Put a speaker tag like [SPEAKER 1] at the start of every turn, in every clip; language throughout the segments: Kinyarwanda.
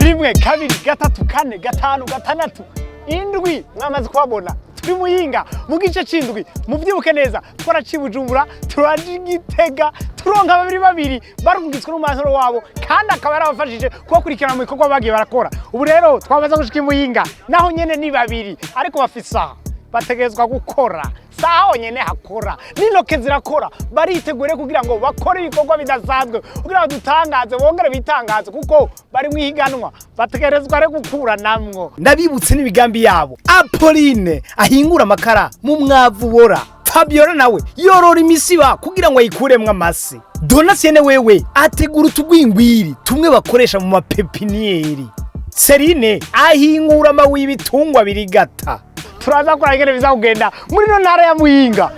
[SPEAKER 1] rimwe kabiri gatatu kane gatanu gatandatu indwi mwamaze kubabona turi muyinga mu gice c'indwi muvyibuke neza twaraciye Bujumbura turaje Igitega turonka babiri barungitswe n'umwanzuro wabo kandi akaba yarabafashije kubakurikirana mu bikorwa bagiye barakora ubu rero twabaza gushika muyinga naho nyene ni babiri ariko bafisa bategezwa gukora saho nyene hakora n'intoke zirakora baritegure kugira ngo bakore ibikorwa bidasanzwe kugira ngo dutangaze bongere bitangaze kuko bari mwihiganwa bategerezwa rero gukura namwo ndabibutse n'imigambi yabo Apolline ahingura amakara mu mwavu bora Fabiola nawe yorora imisiba kugira ngo ayikuremwe amase Donatienne wewe ategura utugwingwiri tumwe bakoresha mu mapepinieri Serine ahingura amawi ibitungwa birigata turaza kora ingene biza kugenda muri no ntara ya Muyinga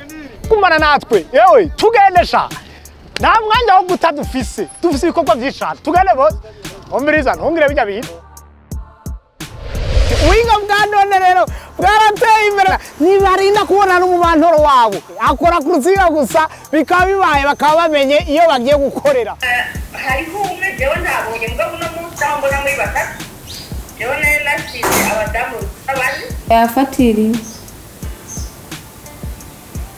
[SPEAKER 1] kumana natwe yewe tugendesha nta mwanya wo guta dufise ibikorwa by'ishana tugende bose ombiriza ntungire bijya bintu Muyinga bwa none rero bwarateye imbere nibarinda kubona n'umubantoro wabo akora ku ruziga gusa bikaba bibaye bakaba bamenye iyo bagiye gukorera
[SPEAKER 2] hariho umwe jewe ntabonye mbwa no munsi aho mbona muri batatu jewe nasize abadamu abandi
[SPEAKER 3] yafatiriye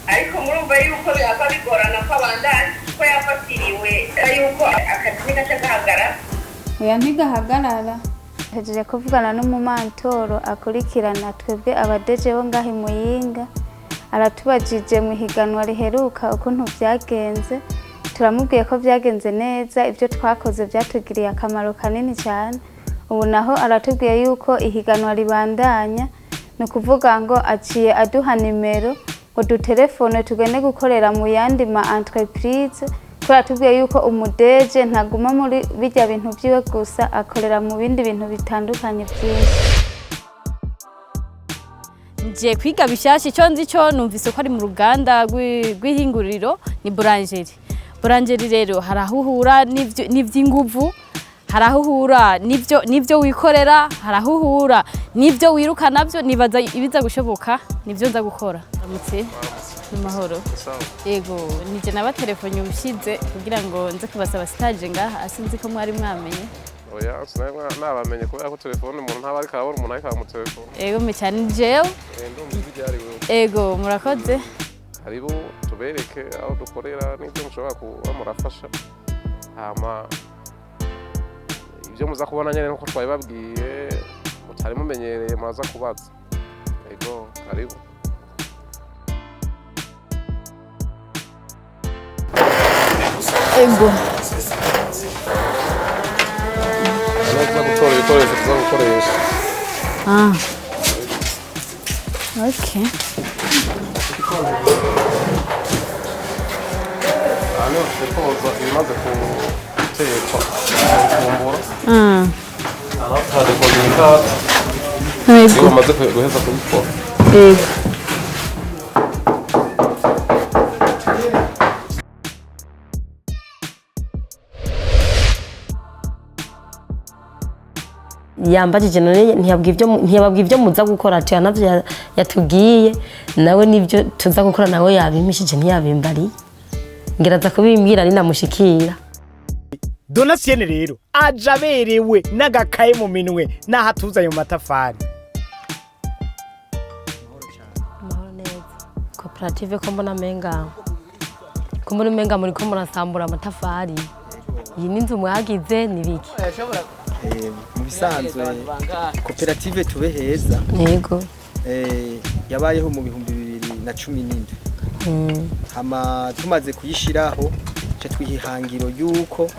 [SPEAKER 2] ariko murumva yuko bihava bigorana ko abandanye ko yafatiriwe yuko akazi gahagarara
[SPEAKER 3] oya ntigahagarara hejeje kuvugana n'umumantoro akurikirana twebwe abadeje bo ngahe Muyinga aratubajije mu higanwa riheruka ukuntu byagenze turamubwiye ko byagenze neza ibyo twakoze byatugiriye akamaro kanini cyane ubu naho aratubwiye yuko ihiganwa ribandanya ni kuvuga ngo aciye aduha nimero ngo dutelefone tugende gukorera mu yandi ma entreprise ko atubwiye yuko umudeje ntaguma muri bijya bintu byiwe gusa akorera mu bindi bintu bitandukanye byinshi
[SPEAKER 4] nje kwiga bishashe cyo nzi cyo numvise ko ari mu ruganda rw'ihinguriro ni boulangerie rero harahuhura n'ivy'inguvu harahuhura nivyo wikorera harahuhura nivyo wiruka navyo nibaza ibiza gushoboka nivyo nza gukora amutse mu mahoro yego nije nabatelefone ubushize kugira ngo nze kubasaba stage ngaha asinzi ko mwari mwamenye
[SPEAKER 5] oya nabamenye kubera ko telefone umuntu ntaba ari kabura umuntu ariko mu telefone
[SPEAKER 4] yego me cyane jewe yego murakoze
[SPEAKER 5] haribo tubereke aho dukorera n'ibyo mushobora kuba murafasha hama ibyo muza kubona nyene nuko twabibabwiye mutari mumenyereye muraza kubaza yego karibu
[SPEAKER 4] ego
[SPEAKER 5] neza gutora ibikoresho tuza gukoresha
[SPEAKER 4] okay
[SPEAKER 5] hano tukoza ibimaze gutekwa kumbura haradekoza imikate iyo bamaze guheza kubikora
[SPEAKER 6] yambajije none ntiyababwiye ibyo muza gukora ati navyo yatubwiye nawe nibyo tuza gukora nawe yabimishije ntiyabimbari ngiraza kubimbwira ninamushikira
[SPEAKER 1] Donatienne rero ajaberewe n'agakaye mu minwe naho tuza ayo matafari
[SPEAKER 6] amahoro neza koperative ko mbona menga muri ko murasambura amatafari iyi n'inzu mwagize nibiki
[SPEAKER 7] mu bisanzwe koperative tube heza
[SPEAKER 6] yego
[SPEAKER 7] yabayeho mu 2017 hama tumaze kuyishiraho cyo twihangiro yuko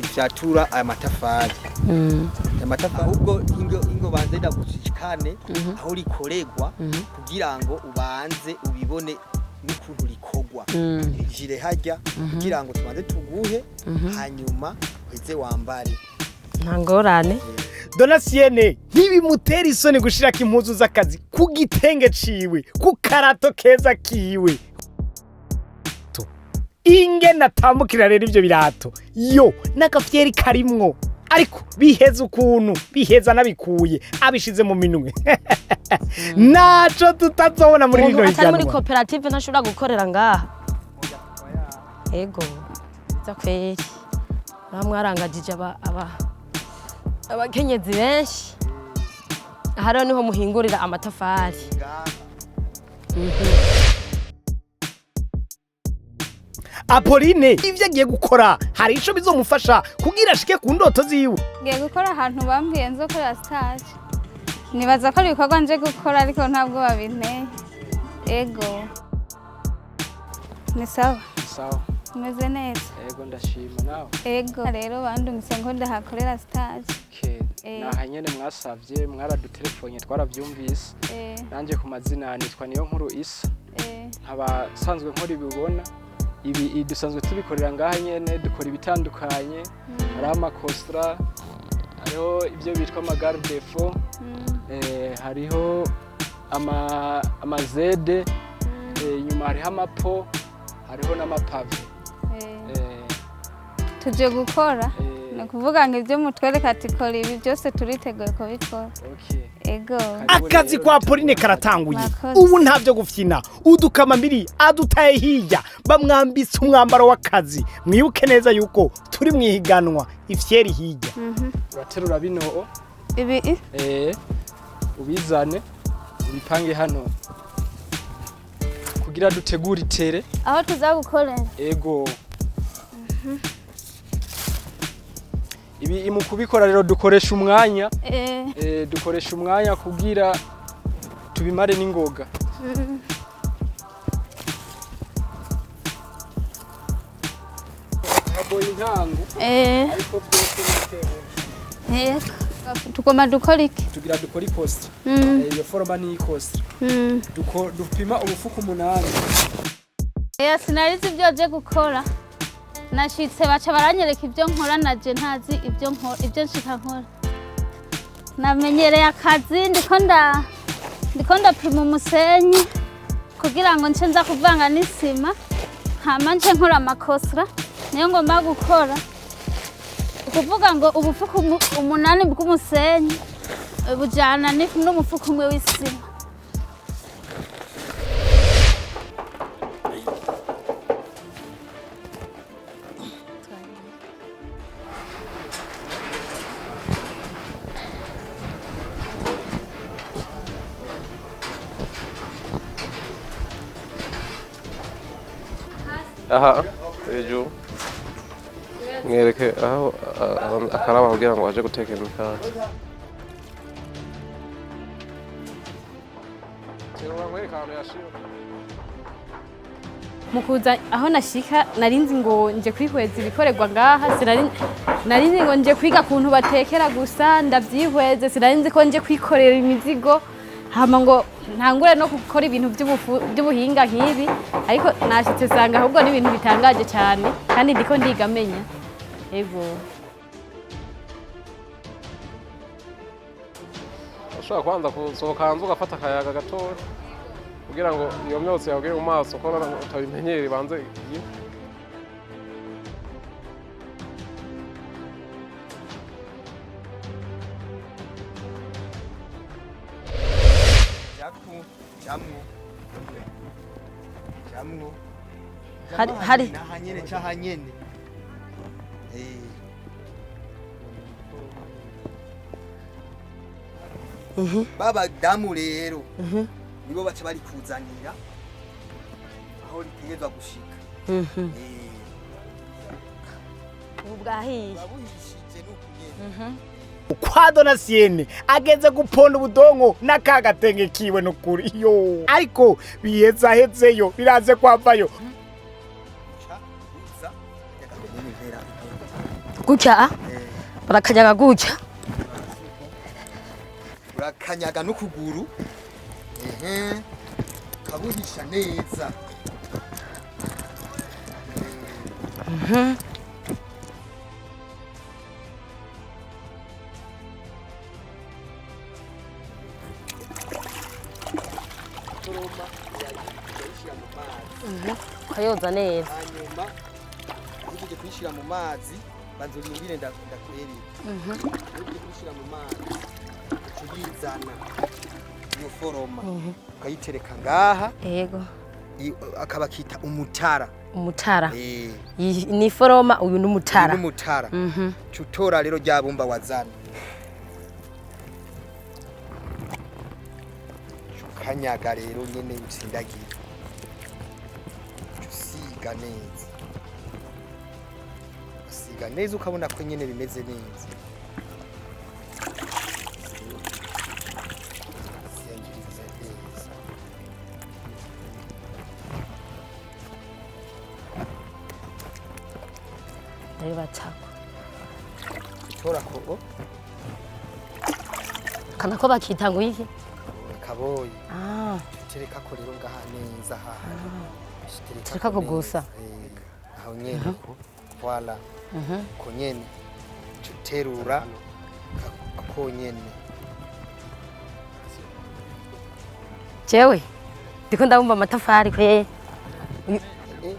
[SPEAKER 7] ifyatura aya matafari ubwo ingo banze ndagushikane aho rikoregwa kugira ngo ubanze ubibone n'ukuntu rikogwa ijire hajya kugira ngo tubanze tuguhe hanyuma heze wambare
[SPEAKER 6] ntangorane
[SPEAKER 1] Donatienne ntibimutera isoni gushiraka impuzu z'akazi ku gitenge ciwe ku karato keza kiwe ingene atambukira rero ivyo birato yo n'agafyeri karimwo ariko biheza ukuntu biheza nabikuye abishize mu minwe naco tutazobona muri rino
[SPEAKER 6] higanwa muri koperative ntashobora gukorera ngaha ego za kweri bamwarangajije aba abakenyezi benshi hariho niho muhingurira amatafari.
[SPEAKER 1] Apolline ivyo agiye gukora hari ico bizomufasha kugira ashike ku ndoto ziwe.
[SPEAKER 3] Ngiye gukora ahantu bambwiye nzokora stage. Nibaza ko ibikorwa nje gukora ariko ntabwo babinteye. Ego. Ni sawa.
[SPEAKER 8] Sawa.
[SPEAKER 3] Umeze neza.
[SPEAKER 8] Ego ndashima nawe.
[SPEAKER 3] Ego rero bandumise ngo ndahakorera stage.
[SPEAKER 8] Okay. Naha nyene mwasavye mwaradutelefone twaravyumvise. Nanje ku mazina nitwa niyo nkuru Isa. Nkaba sanzwe nkora ibibona. Ibi dusanzwe tubikorera ngaha nyene dukora ibitandukanye. Hari amakostra, hariho ibyo bitwa amagare defo. Hariho amazede, inyuma hariho amapo, hariho n'amapave.
[SPEAKER 3] Tuje gukora no kuvuga ngo ibyo mutwereka ati kora ibi byose turiteguye kubikora.
[SPEAKER 8] Okay.
[SPEAKER 3] Ego.
[SPEAKER 1] Akazi kwa Apolline karatanguye. Ubu ntavyo gufyina. Udukama mbiri adutaye hirya bamwambitse umwambaro w'akazi. Mwibuke neza yuko turi mwihiganwa ifyeri hirya.
[SPEAKER 8] Uraterura bino
[SPEAKER 3] Ibi
[SPEAKER 8] ubizane ubipange hano kugira dutegura itere
[SPEAKER 3] aho tuzagukorera.
[SPEAKER 8] Ego. Ibi mu kubikora rero dukoresha umwanya. Dukoresha umwanya kugira tubimare n'ingoga. Haboye intango. Ariko byose bitewe.
[SPEAKER 3] Tugomba dukora iki?
[SPEAKER 8] Tugira dukora ikosta. Iyo forma ni ikosta. Dupima umufuko 8.
[SPEAKER 3] Sinarizi ibyo aje gukora. Nashitse baca baranyereka ibyo nkora naje ntazi ibyo nshika nkora. Namenyereye akazi ndiko ndapima umusenyi kugira ngo nce nza kuvanga n'isima hama nce nkora amakosra niyo ngomba gukora. Ukuvuga ngo ubufuko 8 bw'umusenyi bujana n'umufuko umwe w'isima.
[SPEAKER 5] Aha, ejo mwereke aho akaraba kugira ngo aje guteka imikate.
[SPEAKER 4] Mukuza aho nashika narinzi ngo nje kwihweza ibikorerwa ngaha, narinzi ngo nje kwiga kuntu batekera gusa ndavyihweze, sinarinzi ko nje kwikorera imizigo hama ngo ntangure no gukora ibintu by'ubuhinga nk'ibi, ariko nashitse sanga ahubwo ni ibintu bitangaje cyane kandi ndiko ndigamenya. Ego.
[SPEAKER 5] Ushobora kwanza kusohoka hanze ugafata akayaga gatoya kugira ngo iyo myotsi yawe mu maso ko utabimenyere banze iyo.
[SPEAKER 6] Hari
[SPEAKER 7] nahanyene cyahanyene. Baba damu rero nibo baca bari kuzanira aho ritegezwa gushika.
[SPEAKER 6] ubwahiye
[SPEAKER 7] Babuhishije n'ukugenda.
[SPEAKER 1] Kwa Donasienne ageze guponda ubudongo n'akagatenge kiwe no kuri yo. Ariko biheza hezeyo biraze kwavayo.
[SPEAKER 6] Guca barakanyaga guca
[SPEAKER 7] urakanyaga n'ukuguru kabuhisha neza.
[SPEAKER 6] kayoza neza.
[SPEAKER 7] Hanyuma uje kwishira mu mazi bazurindire ndakwereka. Uje kwishira mu mazi tugizana iyo foroma ukayitereka ngaha.
[SPEAKER 6] Yego.
[SPEAKER 7] Akaba kita umutara.
[SPEAKER 6] Umutara. Ni foroma uyu n'umutara.
[SPEAKER 7] N'umutara. Cutora rero ryabumba wazana. ukanyaga rero nyene utsindagira usiga neza usiga neza ukabona ko nyene bimeze neza
[SPEAKER 6] rero bacako
[SPEAKER 7] tora ko
[SPEAKER 6] kana ko bakita ngo iki
[SPEAKER 7] kaboyi tereka ko rero ngaha neza haha
[SPEAKER 6] tereka ko gusa
[SPEAKER 7] aho nyene voilà ko nyene tuterura ko nyene
[SPEAKER 6] jewe ndiko ndabumva amatafari kwe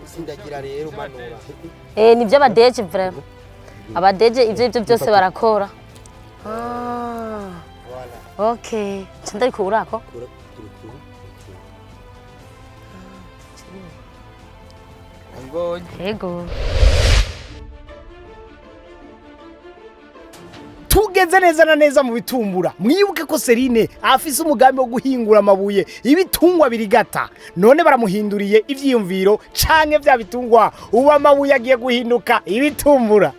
[SPEAKER 7] sindagira rero manura
[SPEAKER 6] nibyo abadeje vraiment abadeje ivyo byose barakora
[SPEAKER 7] voilà
[SPEAKER 6] okay canda ariko urako
[SPEAKER 7] mbonye
[SPEAKER 6] yego
[SPEAKER 1] tugeze neza na neza mu bitumbura mwibuke ko Serine afise umugambi wo guhingura amabuye ibitungwa birigata none baramuhinduriye ivyiyumviro canke vya bitungwa ubu amabuye agiye guhinduka ibitumbura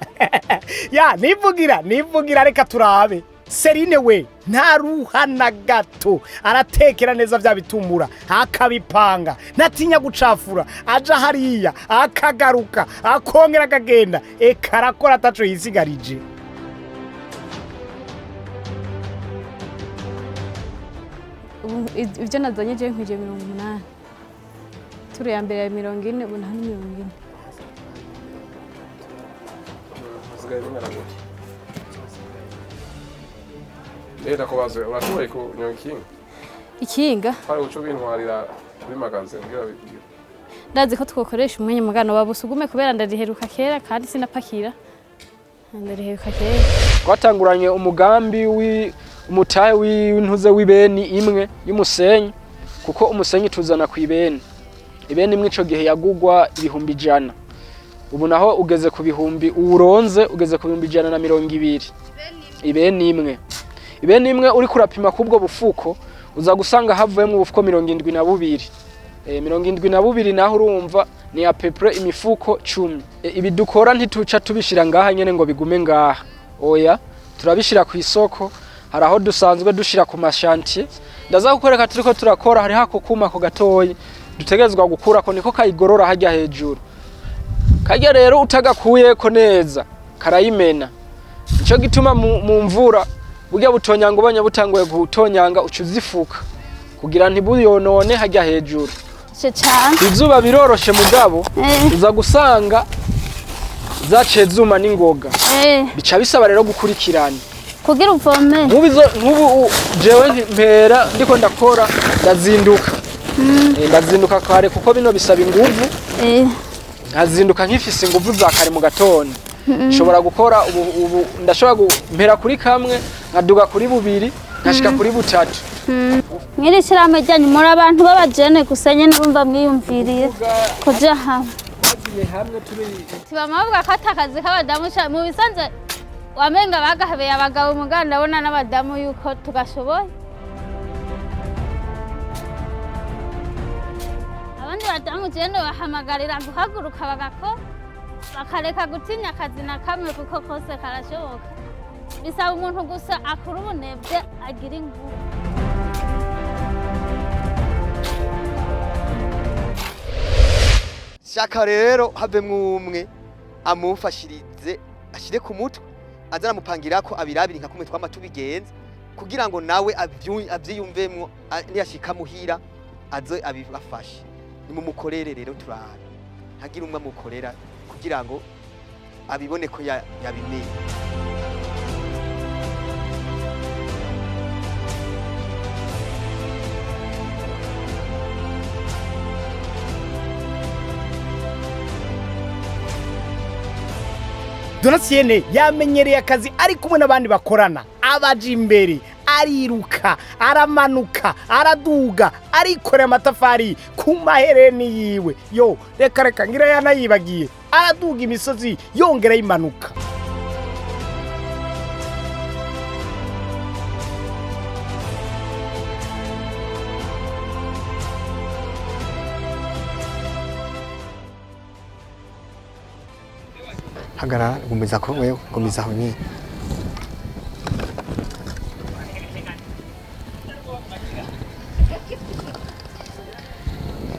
[SPEAKER 1] ya nivugira reka turabe Serine we nta ruha na gato aratekera neza vya bitumbura akabipanga ntatinya gucafura aja hariya akagaruka akongera akagenda eka arakora ataco yisigarije.
[SPEAKER 4] Ibyo nazanye je nkuje 80 turi ya mbere ya 40 ubu nta 40
[SPEAKER 5] hasigaye bingana gute rero ko bazo urashoboye ku nyonkinga
[SPEAKER 4] ikinga
[SPEAKER 5] hari uco bintwarira kuri magaze kugira bigira
[SPEAKER 4] ndazi ko twokoresha umwanya mugano wabusugume kubera ndariheruka kera kandi sinapakira ndariheruka kera
[SPEAKER 8] twatanguranye umugambi umutahe w'intuze w'ibeni imwe y'umusenyi kuko umusenyi tuzana ku ibeni imwe ico gihe yagugwa 100 ubu naho ugeze ku bihumbi uronze ugeze ku 120 ibeni imwe uri kurapima kubwo bufuko uza gusanga havuyemo ubufuko 72 72 naho urumva ni a pepre imifuko 10 ibi dukora ntituca tubishira ngaha nyene ngo bigume ngaha oya turabishira ku isoko haraho dusanzwe dushira ku mashantier ndaza gukoreka turiko turakora hari hako kuma ko gatoyi dutegezwa gukura ko niko kayigorora hajya hejuru kajya rero utagakuye ko neza karayimena ico gituma mu mvura burya butonyanga ubanya butanguye gutonyanga ucuzifuka kugira ntibuyonone hajya hejuru izuba biroroshe mugabo uza gusanga zaciye zuma n'ingoga bica bisaba rero gukurikirana
[SPEAKER 3] kugira uvome
[SPEAKER 8] nk'ubu jewe mpera ndiko ndakora ndazinduka kare kuko bino bisaba inguvu nkazinduka nkifise inguvu za kare mu gatondo nshobora gukora ubu ndashobora gumpera kuri kamwe nkaduga kuri bubiri nkashika kuri butatu
[SPEAKER 3] mwiri shirame ryanyu muri abantu b'abajene gusa nyene bumva mwiyumviriye kuja hamwe
[SPEAKER 4] tibamavuga ko atakazi k'abadamu mu bisanzwe wamenga bagahebeye abagabo umuganda ndabona n'abadamu yuko tugashoboye abandi badamu jene bahamagarira guhaguruka bagakora bakareka gutinya akazi na kamwe kuko kose karashoboka bisaba umuntu gusa akura ubunebwe agira ingufu
[SPEAKER 7] shaka rero havemwe umwe amufashirize ashire ku mutwe azana mupangira ko abirabiri nka kumwe twama tubigenza kugira ngo nawe avyiyumvemwo niyashika muhira aze abibafashe nimumukorere rero turahari ntagira umwe amukorera kugira ngo abibone ko yabimenye
[SPEAKER 1] Donatienne yamenyereye akazi ari kumwe n'abandi bakorana abaje imbere ariruka aramanuka araduga arikorera amatafari ku mahereni yiwe yo reka ngira yanayibagiye araduga imisozi yongera yimanuka
[SPEAKER 7] hagarara gumiza ko wewe gumiza aho nyine.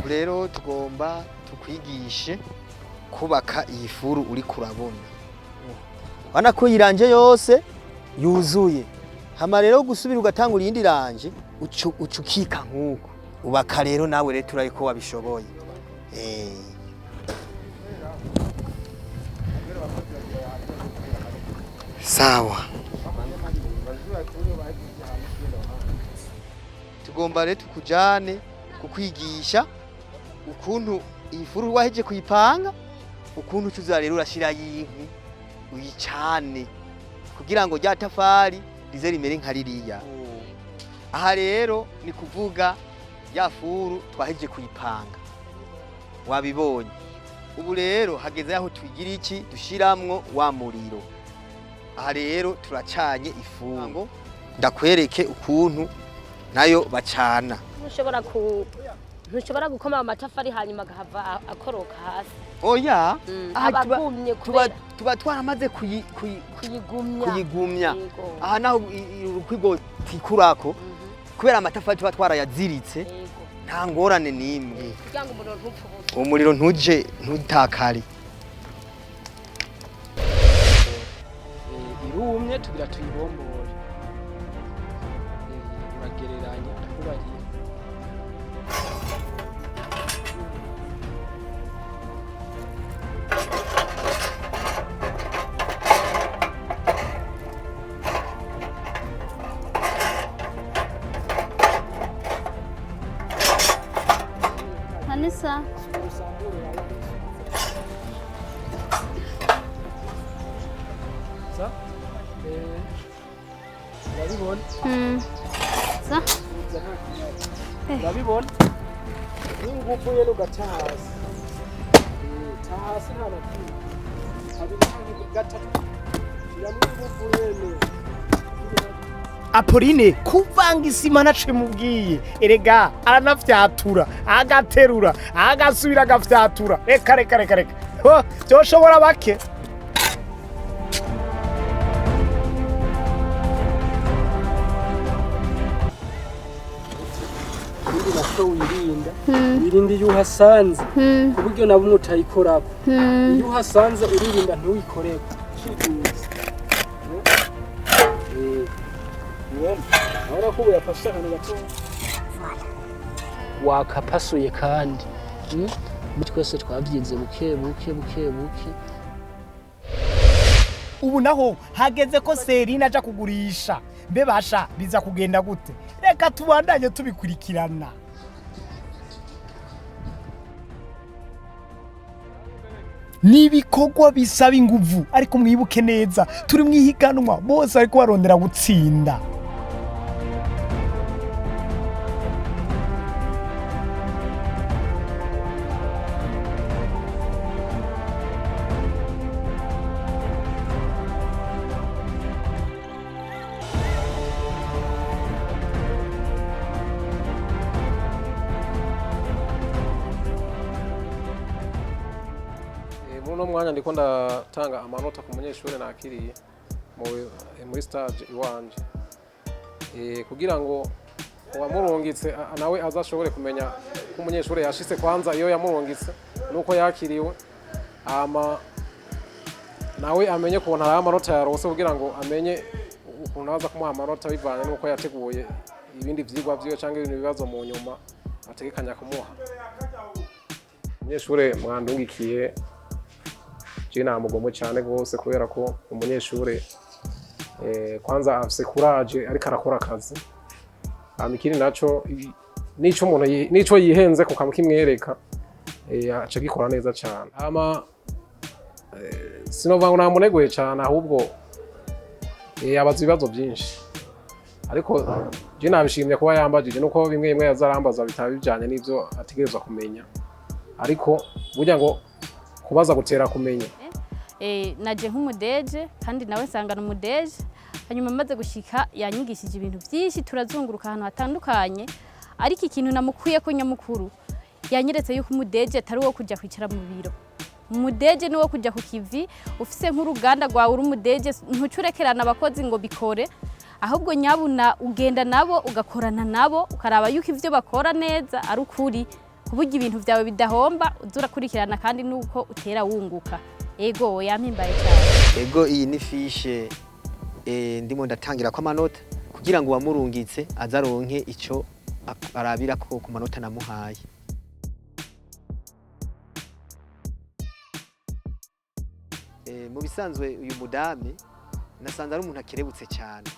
[SPEAKER 7] Rero tugomba tukwigishe kubaka iyi furu uri kurabona. Bana ko iranje yose yuzuye. Hama rero gusubira ugatangura iyindi ranje ucukika nkuko. Ubaka rero nawe rero turayiko wabishoboye. Sawa. Tugomba rero tukujane kukwigisha ukuntu iyi furu waheje kuyipanga, ukuntu tuza rero urashira yinkwi uyicane kugira ngo rya tafari rize rimere nka ririya. Aha rero ni kuvuga ya furu twaheje kuyipanga. Wabibonye. Ubu rero hageze aho twigira iki dushiramwo wa muriro. Aha rero turacanye ifuru. Ndakwereke ukuntu nayo bacana.
[SPEAKER 6] Ntushobora gukoma amatafari hanyuma agahava akoroka hasi.
[SPEAKER 7] Oya,
[SPEAKER 6] abagumye kubera
[SPEAKER 7] tuba twaramaze kuyigumya. Aha naho urukwigo tikurako kubera amatafari tuba twarayaziritse nta ngorane nimwe.
[SPEAKER 6] Kugira ngo umuriro ntupfubuze.
[SPEAKER 7] Umuriro ntuje ntutakare.
[SPEAKER 8] Irumye tugira tuyibombore. Uragereranya ndakubariye.
[SPEAKER 3] Anisa.
[SPEAKER 8] Sa? Urabibona?
[SPEAKER 3] Sa?
[SPEAKER 8] Urabibona? N'ingufu yero gaca hasi. Ta hasi nta nakimwe. Abiri gatatu. Shiramwo ingufu yene.
[SPEAKER 1] Apurine kuvanga isima nace mubwiye erega aranafyatura agaterura agasubira agafyatura reka ho byoshobora bake.
[SPEAKER 8] Wirinda iyo uhasanze ku buryo nabo umutayikorako. Iyo uhasanze uririnda ntuwikoreko. Ahora ko yafasha hano gato wakapasuye kandi twese twavyize buke.
[SPEAKER 1] Ubu naho hageze ko Serina aja kugurisha mbe basha biza kugenda gute? Reka tubandanye tubikurikirana. Nibikogwa bisaba inguvu ariko mwibuke neza turi mwihiganwa bose ariko barondera gutsinda.
[SPEAKER 5] Muno mwanya ndiko ndatanga amanota ku munyeshure nakiriye muri stage iwanje kugira ngo uwamurungitse nawe azashobore kumenya ko umunyeshure yashitse kwanza iyo yamurungitse nuko yakiriwe nawe amenye ko ntara amanota yarose kugira ngo amenye ukuntu aza kumuha amanota bivanye nuko yateguye ibindi vyigwa vyiwe cyangwa ibintu bibazo mu nyuma ategekanya kumuha. Umunyeshure mwandungikiye jina mugomo cyane gose kubera ko umunyeshure kwanza afise courage ariko arakora akazi. Amikiri naco nico umuntu nico yihenze ku kamukimwereka aca gikora neza cyane. Sinova ngo namuneguye cyane ahubwo abaza ibibazo byinshi ariko je nabishimye kuba yambajije nuko bimwe yazarambaza bitaba bijanye n'ivyo ategerezwa kumenya ariko burya ngo kubaza gutera kumenya.
[SPEAKER 4] Naje nk'umudeje kandi nawe nsangana umudeje hanyuma maze gushika yanyigishije ibintu byinshi turazunguruka ahantu hatandukanye ariko ikintu namukuye ko nyamukuru yanyeretse yuko umudeje atari wo kujya kwicara mu biro umudeje niwo kujya ku kivi ufise nk'uruganda rwawe uri umudeje ntucurekerana abakozi ngo bikore ahubwo nyabuna ugenda nabo ugakorana nabo ukaraba yuko ivyo bakora neza ari ukuri kuburyo ibintu vyawe bidahomba uzurakurikirana kandi nuko utera wunguka ego yampimbaye cyane
[SPEAKER 7] ego iyi ni fishe ndimo ndatangira ko amanota kugira ngo wamurungitse azaronke ico arabira ko ku manota namuhaye mu bisanzwe uyu mudame nasanze ari umuntu akerebutse cyane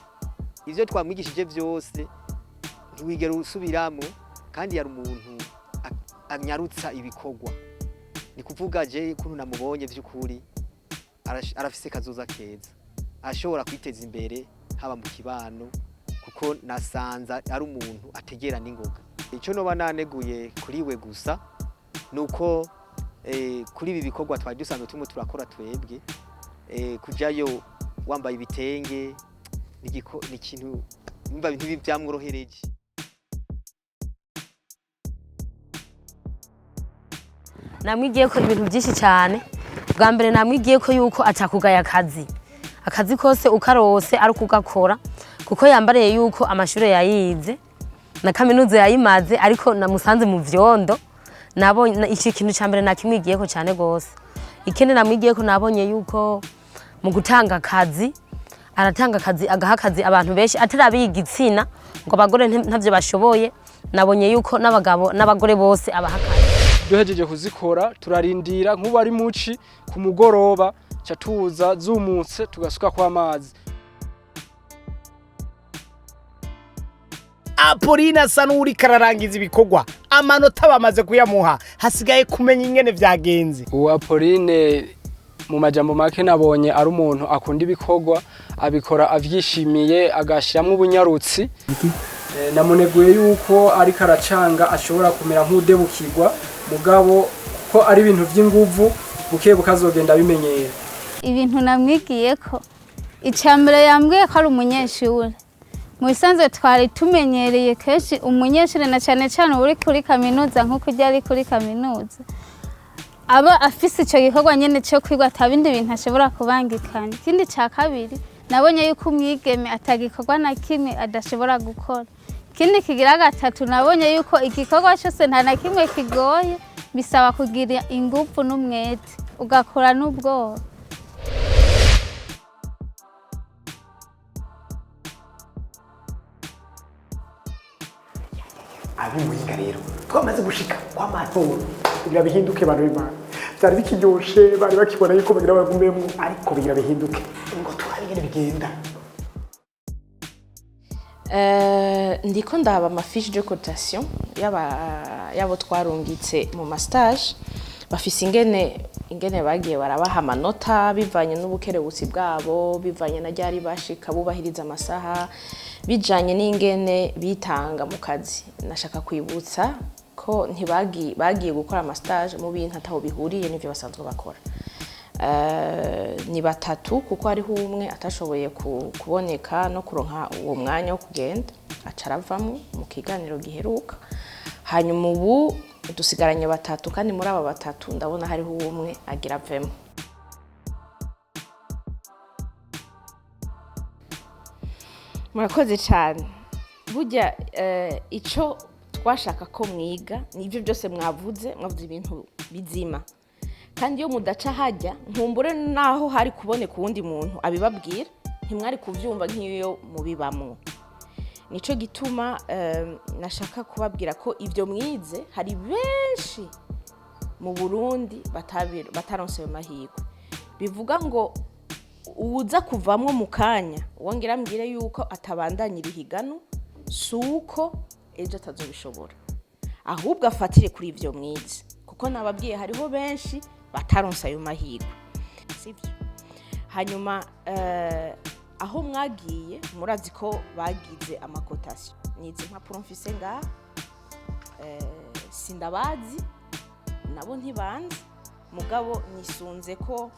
[SPEAKER 7] ivyo twamwigishije vyose ntiwigera usubiramo kandi yari umuntu anyarutsa ibikorwa ni kuvuga je kuntu namubonye vy'ukuri arafise kazoza keza ashobora kwiteza imbere haba mu kibano kuko nasanza ari umuntu ategera n'ingoga ico noba naneguye kuri we gusa nuko kuri ibi bikorwa twari dusanzwe turimo turakora twebwe kujayo wambaye ibitenge ni ikintu numva ibintu byamworohereje
[SPEAKER 6] namwigiye ko ibintu byinshi cyane bwa mbere namwigiye ko yuko atakugaya akazi kose ukarose ari kugakora kuko yambariye yuko amashuri yayize na kaminuza yayimaze ariko namusanze mu vyondo nabonye iki kintu cyambere nakimwigiye ko cyane gose ikindi namwigiye ko nabonye yuko mu gutanga akazi aratanga akazi agaha akazi abantu benshi atarabigitsina ngo abagore ntavyo bashoboye nabonye yuko n'abagabo n'abagore bose abahakaye
[SPEAKER 8] duhejeje kuzikora turarindira nk'ubu ari muci ku mugoroba catuza zumutse tugasuka kwa amazi
[SPEAKER 1] Apolina sanuri kararangiza ibikorwa amanota bamaze kuyamuha hasigaye kumenya ingene vyagenze
[SPEAKER 8] uwo Apoline mu majambo make nabonye ari umuntu akunda ibikorwa abikora avyishimiye agashiramwe ubunyarutsi namuneguye yuko ari karacanga ashobora kumera nk'udebukirwa mugabo ko ari ibintu vy'inguvu buke bukazogenda bimenyera
[SPEAKER 3] ibintu namwigiye ko icambere yambwiye ko ari umunyeshuri mu bisanzwe twari tumenyereye kenshi umunyeshuri na cyane cyane uri kuri kaminuza nk'uko ujya ari kuri kaminuza aba afise icyo gikorwa nyene cyo kwigwa atabindi bintu ashobora kubangikana ikindi cya kabiri nabonye yuko umwigeme atagikorwa na kimwe adashobora gukora ikindi kigira gatatu nabonye yuko igikorwa cyose nta na kimwe kigoye bisaba kugira ingufu n'umwete ugakora n'ubwoba
[SPEAKER 1] abimuyinga rero twamaze gushika kwa matora kugira bihinduke bantu b'Imana byari bikiryoshe bari bakibona yuko bagira bagumemo ariko bigira bihinduke ngo turabire bigenda
[SPEAKER 9] ndiko ndaba amafiche de cotation yabo twarungitse mu mastage bafise ingene bagiye barabaha amanota bivanye n'ubukerebutsi bwabo bivanye na ryari bashika bubahiriza amasaha bijanye n'ingene bitanga mu kazi nashaka kwibutsa ko bagiye gukora amastage mu bintu ataho bihuriye n'ivyo basanzwe bakora ni batatu kuko hariho umwe atashoboye kuboneka no kuronka uwo mwanya wo kugenda acaravamo mu kiganiro giheruka hanyuma ubu dusigaranye batatu kandi muri aba batatu ndabona hariho umwe agira avemo murakoze cyane burya ico twashaka ko mwiga nivyo byose mwavuze ibintu bizima kandi iyo mudaca hajya nkumbure naho hari kuboneka uwundi muntu abibabwira ntimwari kuvyumva nk'iyo mubibamwo nico gituma nashaka kubabwira ko ivyo mwize hari benshi mu Burundi bataronse amahirwe bivuga ngo uza kuvamwo mu kanya wongera mbwire yuko atabandanyira ihigano suko ejo atazobishobora ahubwo afatire kuri ivyo mwize kuko nababwiye hariho benshi bataronse ayo mahirwe sivyo hanyuma aho mwagiye murazi ko bagize amakotation nizi impapuro mfise ngaha sindabazi nabo ntibanze mugabo nisunze ko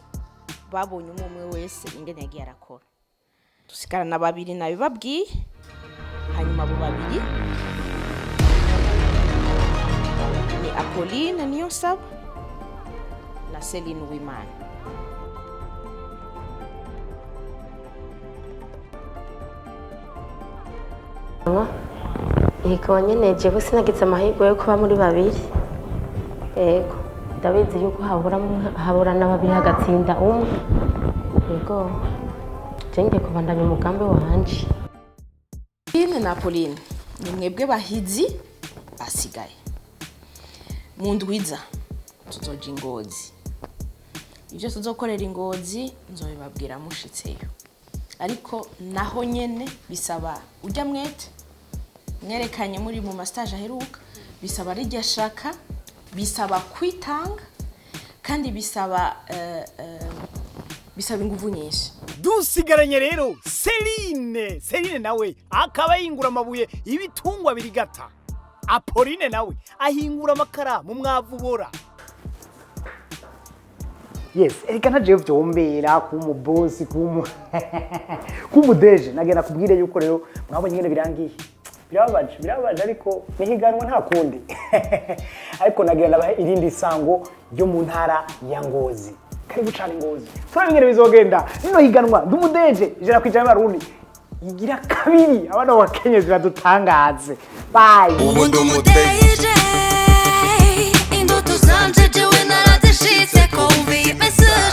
[SPEAKER 9] babonye umwe wese ingene yagiye arakora dusigarana babiri nabibabwiye hanyuma abo babiri ni Apoline niyo saba na na Celine Uwimana.
[SPEAKER 6] Yego nyene jewe sinagize amahirwe yo kuba muri babiri. Yego ndabizi yuko haburana babiri hagatsinda umwe. Yego jenge kubandanya umugambi wanje.
[SPEAKER 9] Pauline na Pauline ni mwebwe bahizi basigaye. Mu ndwiza tuzoja Ingozi. Ibyo tuzokorera Ingozi nzobibabwira mushitseyo. Ariko naho nyene bisaba ujya mwete mwerekanye muri mu stage aheruka, bisaba rijya shaka, bisaba kwitanga kandi bisaba inguvu nyinshi.
[SPEAKER 1] Dusigaranye rero Celine nawe akaba yingura amabuye ibitungwa birigata. Apolline nawe ahingura amakara mu mwavu bora. Yes, erika naje vyombera kumubosi kumudeje nagenda kubwire yuko rero mwabonye nyene birangiye. Birabaje ariko nihiganwa nta kundi. Ariko nagenda nabahe irindi sango ryo mu ntara ya Ngozi. Karibu cyane Ngozi. Turabingere bizogenda. Nino higanwa ndumudeje ijana kwijana barundi. Igira kabiri abana bakenyezi badutangaze. Bye.
[SPEAKER 10] Ubu ndumudeje. Indoto zanje jewe narazishitse ko mvimese.